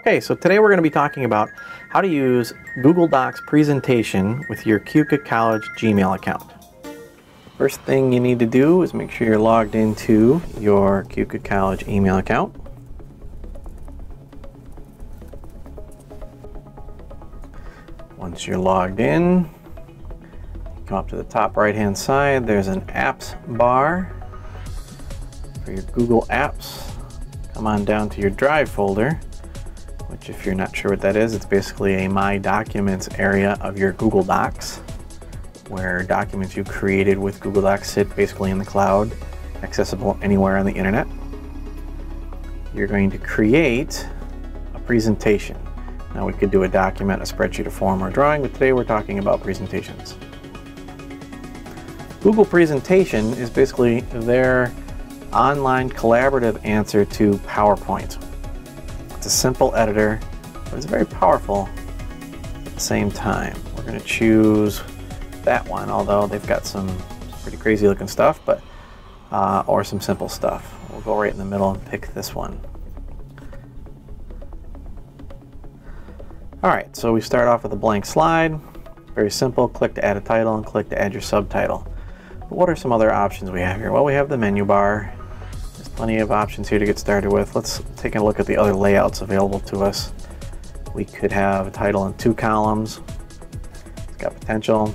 Okay, so today we're going to be talking about how to use Google Docs presentation with your Keuka College Gmail account. First thing you need to do is make sure you're logged into your Keuka College email account. Once you're logged in, come up to the top right hand side, there's an apps bar for your Google Apps. Come on down to your Drive folder, which if you're not sure what that is, it's basically a My Documents area of your Google Docs, where documents you created with Google Docs sit basically in the cloud, accessible anywhere on the internet. You're going to create a presentation. Now we could do a document, a spreadsheet, a form, or a drawing, but today we're talking about presentations. Google Presentation is basically their online collaborative answer to PowerPoint. It's a simple editor, but it's very powerful at the same time. We're going to choose that one, although they've got some pretty crazy looking stuff, but or some simple stuff. We'll go right in the middle and pick this one. Alright, so we start off with a blank slide. Very simple. Click to add a title and click to add your subtitle. But what are some other options we have here? Well, we have the menu bar. There's plenty of options here to get started with. Let's take a look at the other layouts available to us. We could have a title in 2 columns. It's got potential.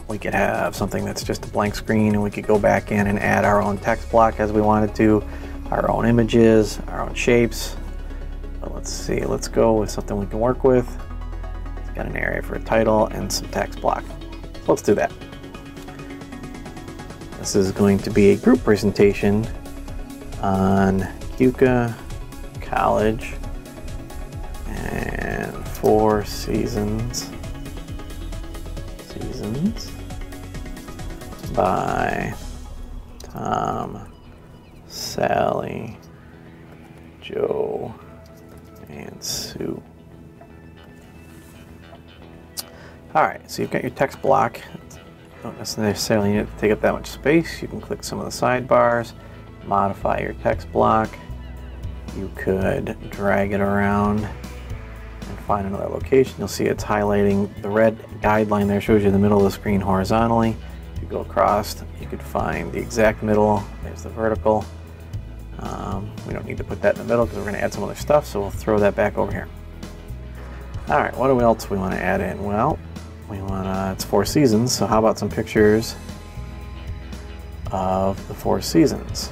We could have something that's just a blank screen, and we could go back in and add our own text block as we wanted to, our own images, our own shapes. But let's see, let's go with something we can work with. It's got an area for a title and some text block. So let's do that. This is going to be a group presentation on Keuka College and 4 seasons by Tom, Sally, Joe, and Sue. Alright, so you've got your text block. Don't necessarily need to take up that much space. You can click some of the sidebars, modify your text block. You could drag it around and find another location. You'll see it's highlighting the red guideline there, shows you the middle of the screen horizontally. If you go across, you could find the exact middle. There's the vertical. We don't need to put that in the middle because we're going to add some other stuff, so we'll throw that back over here. Alright, what else we want to add in? Well, we want it's 4 seasons, so how about some pictures of the 4 seasons?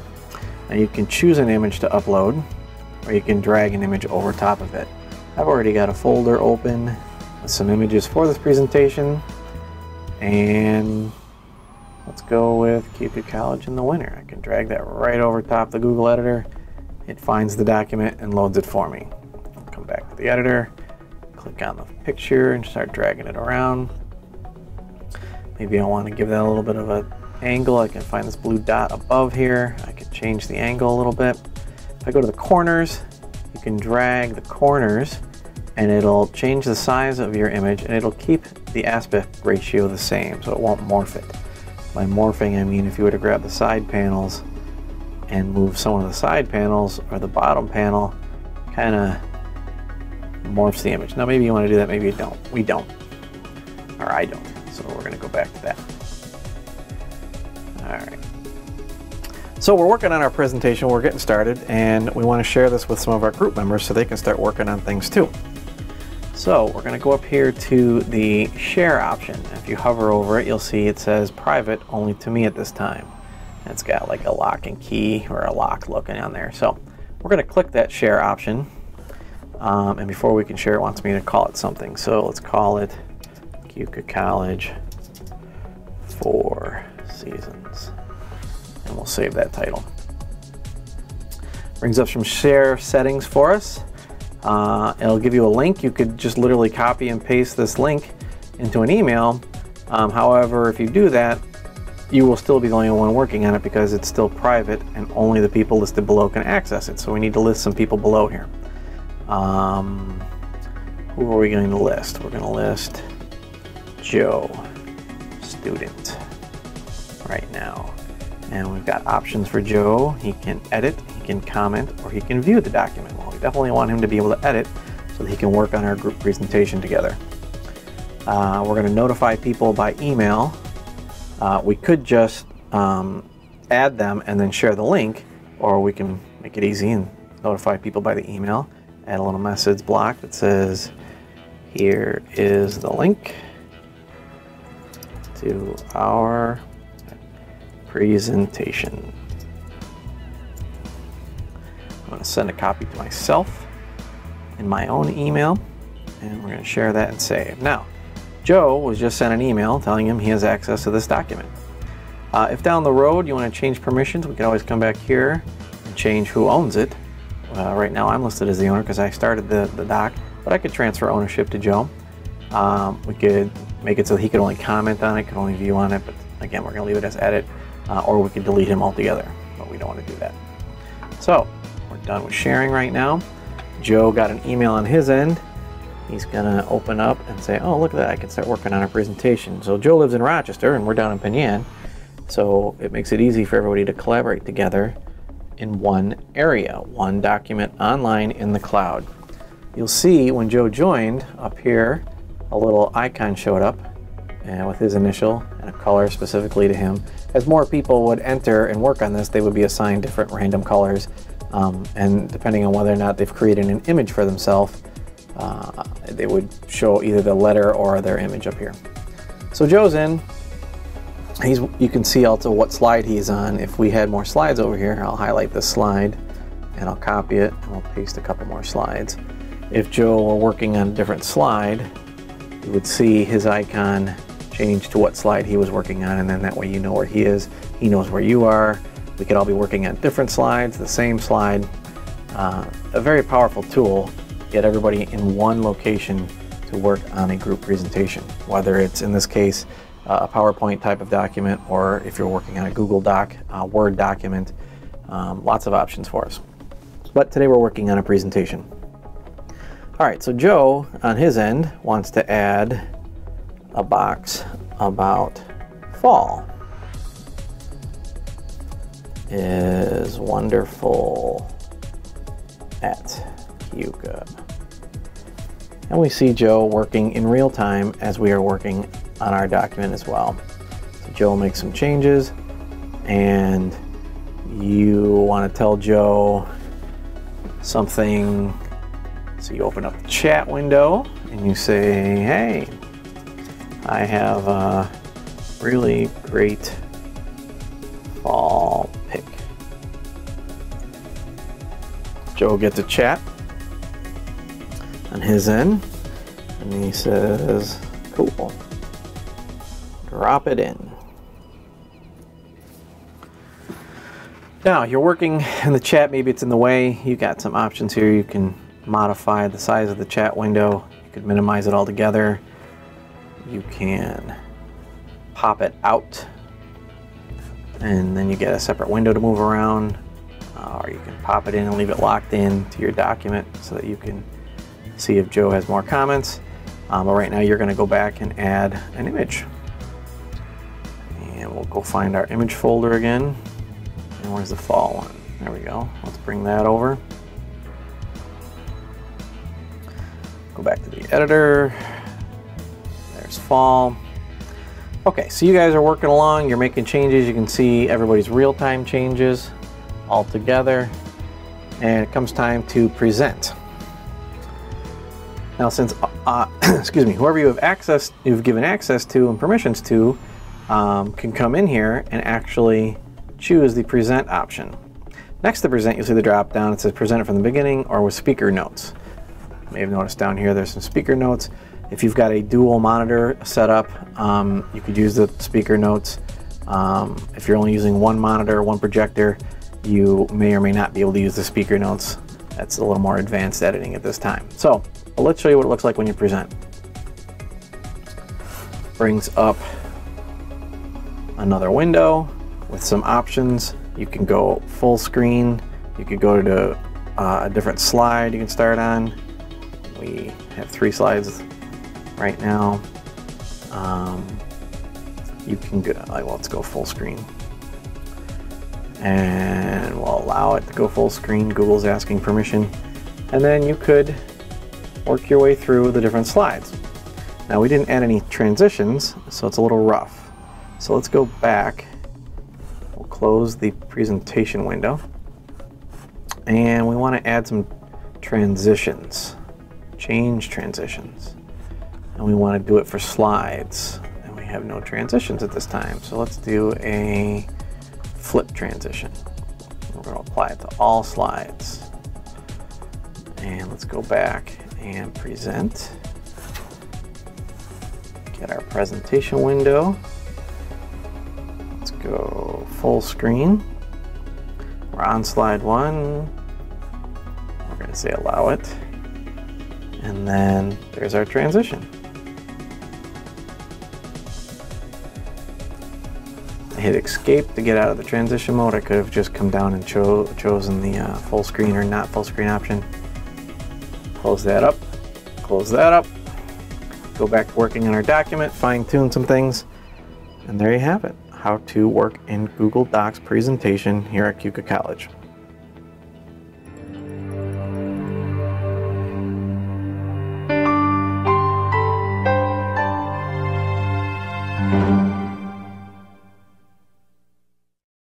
Now you can choose an image to upload, or you can drag an image over top of it. I've already got a folder open with some images for this presentation, and let's go with Keuka College in the winter. I can drag that right over top the Google editor. It finds the document and loads it for me. I'll come back to the editor, click on the picture and start dragging it around. Maybe I want to give that a little bit of an angle. I can find this blue dot above here. I can change the angle a little bit. If I go to the corners, you can drag the corners and it'll change the size of your image, and it'll keep the aspect ratio the same, so it won't morph it. By morphing, I mean if you were to grab the side panels and move some of the side panels, or the bottom panel, kind of morphs the image. Now maybe you want to do that, maybe you don't. We don't. Or I don't. So we're going to go back to that. Alright. So we're working on our presentation, we're getting started, and we want to share this with some of our group members so they can start working on things too. So we're going to go up here to the share option. If you hover over it, you'll see it says private only to me at this time. And it's got like a lock and key, or a lock looking on there. So we're going to click that share option. And before we can share, it wants me to call it something. So let's call it Keuka College 4 seasons. And we'll save that title. Brings up some share settings for us. It'll give you a link. You could just literally copy and paste this link into an email. However, if you do that, you will still be the only one working on it because it's still private and only the people listed below can access it. So we need to list some people below here. Who are we going to list? We're going to list Joe, student, right now. And we've got options for Joe. He can edit, he can comment, or he can view the document. Well, we definitely want him to be able to edit so that he can work on our group presentation together. We're going to notify people by email. We could just add them and then share the link, or we can make it easy and notify people by the email. Add a little message block that says, here is the link to our presentation. I'm going to send a copy to myself in my own email, and we're going to share that and save. Now, Joe was just sent an email telling him he has access to this document. If down the road you want to change permissions, we can always come back here and change who owns it. Right now I'm listed as the owner because I started the doc, but I could transfer ownership to Joe. We could make it so he could only comment on it, could only view on it, but again, we're going to leave it as edit, or we could delete him altogether, but we don't want to do that. So we're done with sharing right now. Joe got an email on his end. He's going to open up and say, oh, look at that, I can start working on a presentation. So Joe lives in Rochester and we're down in Penyan, so it makes it easy for everybody to collaborate together in one area, one document online in the cloud. You'll see when Joe joined up here, a little icon showed up and with his initial and a color specifically to him. As more people would enter and work on this, they would be assigned different random colors, and depending on whether or not they've created an image for themselves, they would show either the letter or their image up here. So Joe's in. You can see also what slide he's on. If we had more slides over here, I'll highlight this slide and I'll copy it and we'll paste a couple more slides. If Joe were working on a different slide, you would see his icon change to what slide he was working on, and then that way you know where he is, he knows where you are. We could all be working on different slides, the same slide. A very powerful tool to get everybody in one location to work on a group presentation, whether it's in this case a PowerPoint type of document, or if you're working on a Google Doc, Word document. Lots of options for us. But today we're working on a presentation. All right, so Joe on his end wants to add a box about fall is wonderful at Keuka. And we see Joe working in real time as we are working on our document as well. So Joe will make some changes, and you want to tell Joe something. So you open up the chat window and you say, hey, I have a really great fall pick. Joe gets a chat on his end and he says, cool. Drop it in. Now you're working in the chat, maybe it's in the way. You've got some options here. You can modify the size of the chat window. You could minimize it altogether. You can pop it out and then you get a separate window to move around, or you can pop it in and leave it locked in to your document so that you can see if Joe has more comments. But right now you're going to go back and add an image. And we'll go find our image folder again. And where's the fall one? There we go. Let's bring that over. Go back to the editor. There's fall. Okay, so you guys are working along. You're making changes. You can see everybody's real-time changes all together. And it comes time to present. Now, since excuse me, whoever you've given access to and permissions to can come in here and actually choose the present option. Next to present, you'll see the drop down. It says present it from the beginning or with speaker notes. You may have noticed down here there's some speaker notes. If you've got a dual monitor set up, you could use the speaker notes. If you're only using one monitor, one projector, you may or may not be able to use the speaker notes. That's a little more advanced editing at this time. So let's show you what it looks like when you present. Brings up another window with some options. You can go full screen. You could go to a different slide you can start on. We have 3 slides right now. You can go, well, let's go full screen. and we'll allow it to go full screen. Google's asking permission. And then you could work your way through the different slides. Now we didn't add any transitions, so it's a little rough. So let's go back. We'll close the presentation window. And we want to add some transitions. Change transitions. And we want to do it for slides. And we have no transitions at this time. So let's do a flip transition. We're going to apply it to all slides. And let's go back and present. Get our presentation window. Let's go full screen. We're on slide 1. We're going to say allow it. And then there's our transition. I hit escape to get out of the transition mode. I could have just come down and chosen the full screen or not full screen option. Close that up, close that up, go back to working on our document, fine-tune some things, and there you have it. How to work in Google Docs presentation here at Keuka College.